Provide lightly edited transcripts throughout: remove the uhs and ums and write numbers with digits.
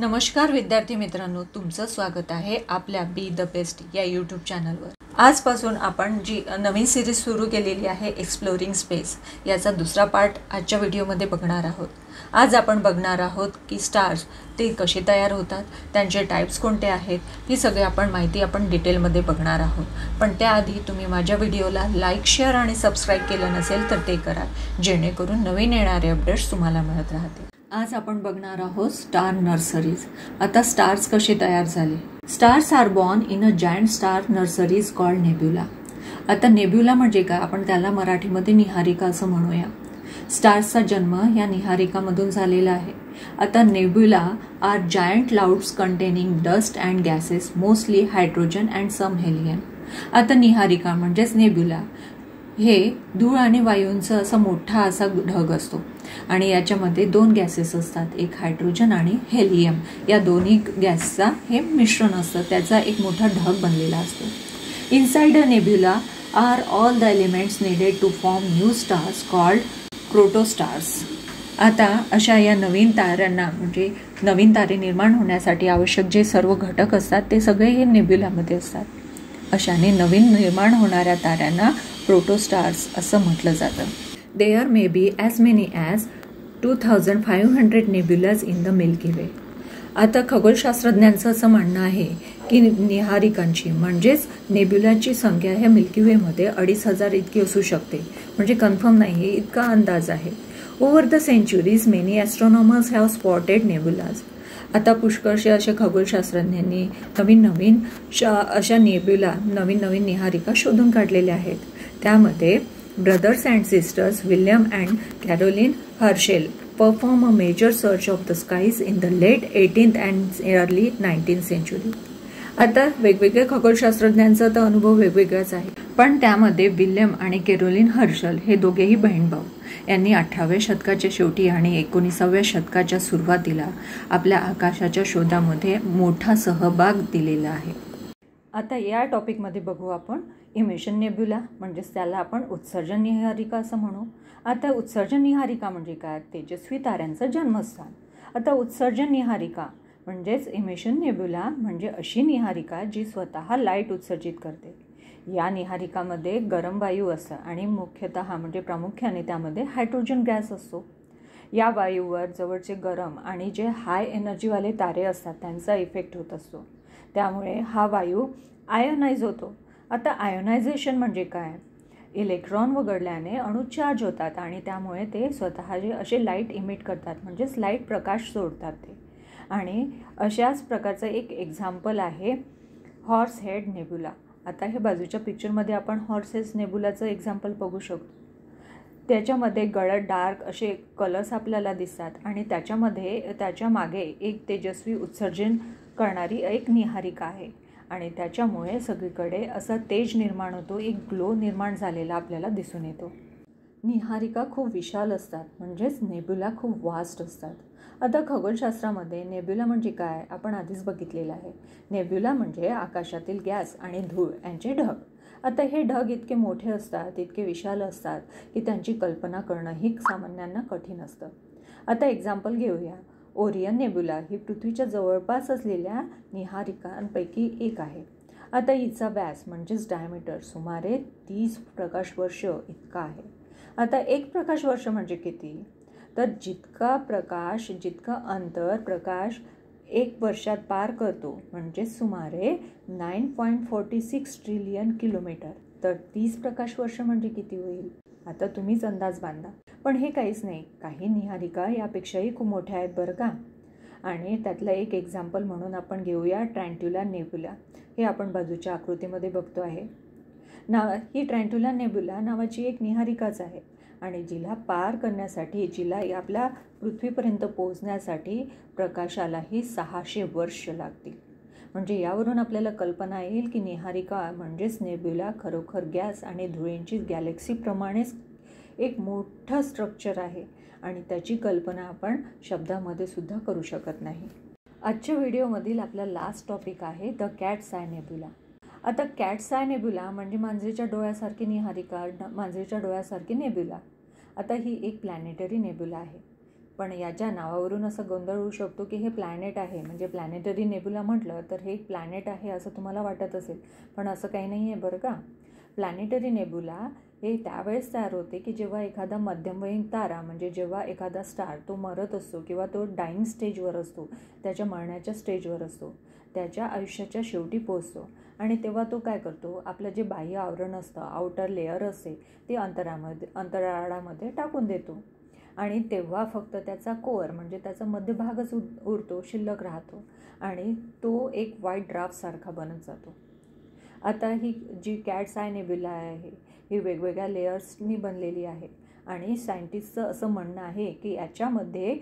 नमस्कार विद्यार्थी मित्रांनो, तुमचं स्वागत आहे आपल्या बी द बेस्ट या यूट्यूब चॅनलवर। आजपासून आपण जी नवीन सिरीज सुरू केलेली आहे एक्सप्लोरिंग स्पेस, याचा दुसरा पार्ट आजच्या व्हिडिओमध्ये बघणार आहोत। आज आपण बघणार आहोत की स्टार्स ते कसे तयार होतात, त्यांचे टाइप्स कोणते आहेत, ही सगळी माहिती आपण डिटेलमध्ये बघणार आहोत। पण त्याआधी तुम्ही माझ्या व्हिडिओला लाईक, शेअर आणि सबस्क्राईब केलं नसेल तर ते करा, जेणेकरून नवीन येणारे अपडेट्स तुम्हाला मिळत राहतील। आज आपण बघणार आहोत स्टार नर्सरीज। आता स्टार्स कसे तयार झाले। Stars are born in a giant star nurseries called nebula. आता नेब्युला म्हणजे काय, आपण त्याला मराठीमध्ये निहारिका असं म्हणूया। स्टार्सचा जन्म या निहारिकामधून झालेला आहे। आता nebula are giant clouds containing dust and gases, mostly hydrogen and some helium. आता निहारिका म्हणजेच नेब्युला हे धूळ आणि वायूंचा असा मोठा असा ढग असतो आणि याच्यामध्ये दोन गॅसेस असतात, एक हायड्रोजन आणि हेलियम। या दोन्ही गॅसचा हे मिश्रण असतं, त्याचा एक मोठा ढग बनलेला असतो। Inside a nebula are all the elements needed to form new stars called protostars. आता अशा या नवीन ताऱ्यांना म्हणजे नवीन तारे निर्माण होण्यासाठी आवश्यक जे सर्व घटक असतात ते सगळे हे नेब्युलामध्ये असतात। अशाने नवीन निर्माण होणाऱ्या ताऱ्यांना प्रोटोस्टार्स असं म्हटलं जातं। There may be as many as 2500 nebulas in the Milky Way. आता खगोलशास्त्रज्ञांचं असं म्हणणं आहे की निहारिकांची म्हणजेच नेब्युलाची संख्या ह्या मिल्की वेमध्ये 2500 इतकी असू शकते, म्हणजे कन्फर्म नाही आहे, इतका अंदाज आहे। Over the centuries many astronomers have spotted nebulas. आता पुष्कळशे अशा खगोलशास्त्रज्ञांनी नवीन अशा नेब्युला नवीन निहारिका शोधून काढलेल्या आहेत। त्यामध्ये brothers and sisters William and Caroline Herschel perform a major search of the skies in the late 18th and early 19th century. आता वेगवेगळ्या खगोलशास्त्रज्ञांचा तर अनुभव वेगवेगळाच आहे, पण त्यामध्ये विल्यम आणि कॅरोलिन हर्शल हे दोघेही बहीण भाऊ यांनी 18व्या शतकाच्या शेवटी आणि 19व्या शतकाच्या सुरुवातीला आपल्या आकाशाच्या शोधामध्ये मोठा सहभाग दिलेला आहे। आता या टॉपिकमध्ये बघू आपण इमिशन नेब्युला, म्हणजेच त्याला आपण उत्सर्जन निहारिका असं म्हणू। आता उत्सर्जन निहारिका म्हणजे काय, तेजस्वी ताऱ्यांचं जन्मस्थान। आता उत्सर्जन निहारिका म्हणजेच इमिशन नेब्युला म्हणजे अशी निहारिका जी स्वतः लाईट उत्सर्जित करते। या निहारिकामध्ये गरम वायू असतं आणि मुख्यतः म्हणजे प्रामुख्याने त्यामध्ये हायड्रोजन गॅस असतो। या वायूवर जवळचे गरम आणि जे हाय एनर्जीवाले तारे असतात त्यांचा इफेक्ट होत असतो, त्यामुळे हा वायू आयोनाइज होतो। आता आयोनायझेशन म्हणजे काय, इलेक्ट्रॉन वगळल्याने अणू चार्ज होतात आणि त्यामुळे ते स्वतःचे असे लाईट इमिट करतात, म्हणजेच लाईट प्रकाश सोडतात ते। आणि अशाच प्रकारचं एक एक्झाम्पल आहे हॉर्स हेड नेब्युला। आता हे बाजूच्या पिक्चरमध्ये आपण हॉर्सेस नेब्युलाचं एक्झाम्पल बघू शकतो। त्याच्यामध्ये गडद डार्क असे कलर्स आपल्याला दिसतात आणि त्याच्या मागे एक तेजस्वी उत्सर्जन करणारी एक निहारिका आहे आणि त्याच्यामुळे सगळीकडे असा तेज निर्माण होतो, एक ग्लो निर्माण झालेला आपल्याला दिसून येतो। निहारिका खूप विशाल असतात, म्हणजेच नेब्युला खूप वास्ट असतात। आता खगोलशास्त्रामध्ये नेब्युला म्हणजे काय आपण आधीच बघितलेलं आहे। नेब्युला म्हणजे आकाशातील गॅस आणि धूळ यांचे ढग। आता हे ढग इतके मोठे असतात, इतके विशाल असतात की त्यांची कल्पना करणंही सामान्यांना कठीण असतं। आता एक्झाम्पल घेऊया, ओरियन नेब्युला ही पृथ्वीच्या जवळपास असलेल्या निहारिकांपैकी एक आहे। आता हिचा व्यास म्हणजेच डायमीटर सुमारे 30 प्रकाश वर्ष इतका आहे। आता एक प्रकाश वर्ष म्हणजे किती, तर जितका अंतर प्रकाश 1 वर्षात पार करतो म्हणजे सुमारे 9.46 ट्रिलियन किलोमीटर, तर 30 प्रकाश वर्ष म्हणजे किती होईल, आता तुम्हीच अंदाज बांधा। पण हे काहीच नाही, काही निहारिका यापेक्षाही खूप मोठ्या आहेत बरं का। आणि त्यातलं एक एक्झाम्पल म्हणून आपण घेऊया ट्रँट्युला नेब्युला। हे आपण बाजूच्या आकृतीमध्ये बघतो आहे। ही ट्रँट्युला नेब्युला नावाची एक निहारिकाच आहे आणि जिला पार करण्यासाठी, जिला आपल्या पृथ्वीपर्यंत पोहोचण्यासाठी प्रकाशालाही 600 वर्ष लागतील। म्हणजे यावरून आपल्याला कल्पना येईल की निहारिका म्हणजेच नेब्युला खरोखर गॅस आणि धुळेंची गॅलेक्सीप्रमाणेच एक मोठं स्ट्रक्चर आहे आणि त्याची कल्पना आपण शब्दामध्ये सुद्धा करू शकत नाही। आजच्या व्हिडिओमधील आपला लास्ट टॉपिक आहे द कॅट्स आय नेब्युला। आता कॅट्स आय नेब्युला म्हणजे मांजरीच्या डोळ्यासारखी निहारिका, मांजरीच्या डोळ्यासारखी नेब्युला। आता ही एक प्लॅनेटरी नेब्युला आहे। पण याच्या नावावरून असं गोंधळ होऊ शकतो की हे प्लॅनेट आहे, म्हणजे प्लॅनेटरी नेब्युला म्हटलं तर हे एक प्लॅनेट आहे असं तुम्हाला वाटत असेल, पण असं काही नाही आहे बरं का. प्लॅनेटरी नेब्युला हे त्यावेळेस तयार होते की जेव्हा एखादा मध्यमवयीन तारा, म्हणजे जेव्हा एखादा स्टार तो मरत असतो किंवा तो डाईंग स्टेजवर असतो, त्याच्या मरण्याच्या स्टेजवर असतो, त्याच्या आयुष्याच्या शेवटी पोहोचतो, आणि तेव्हा तो काय करतो, आपलं जे बाह्य आवरण असतं, आउटर लेअर असते, ते अंतराळामध्ये टाकून देतो, आणि तेव्हा फक्त त्याचा कोअर म्हणजे त्याचा मध्यभागच उरतो, शिल्लक राहतो, आणि तो एक व्हाईट ड्राफ्टसारखा बनत जातो. आता ही जी कॅट्स आय नेब्युला आहे ही वेगवेगळ्या लेयर्सनी बनलेली आहे, आणि सायंटिस्टचं असं म्हणणं आहे की याच्यामध्ये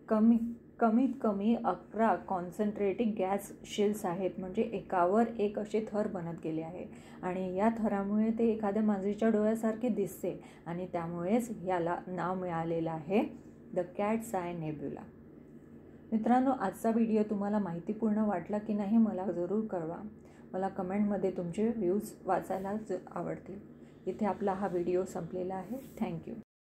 कमीत कमी 11 कॉन्सन्ट्रेटिक गॅस शेल्स आहेत, म्हणजे एकावर एक असे थर बनत गेले आहे, आणि या थरामुळे ते एखाद्या मांजरीच्या डोळ्यासारखे दिसते, आणि त्यामुळेच याला नाव मिळालेलं आहे द कॅट्स आय नेब्युला. मित्रांनो, आजचा व्हिडिओ तुम्हाला माहितीपूर्ण वाटला की नाही मला जरूर कळवा. मला कमेंटमध्ये तुमचे व्ह्यूज वाचायला आवडतील. इथे आपला हा व्हिडिओ संपलेला आहे. थँक्यू.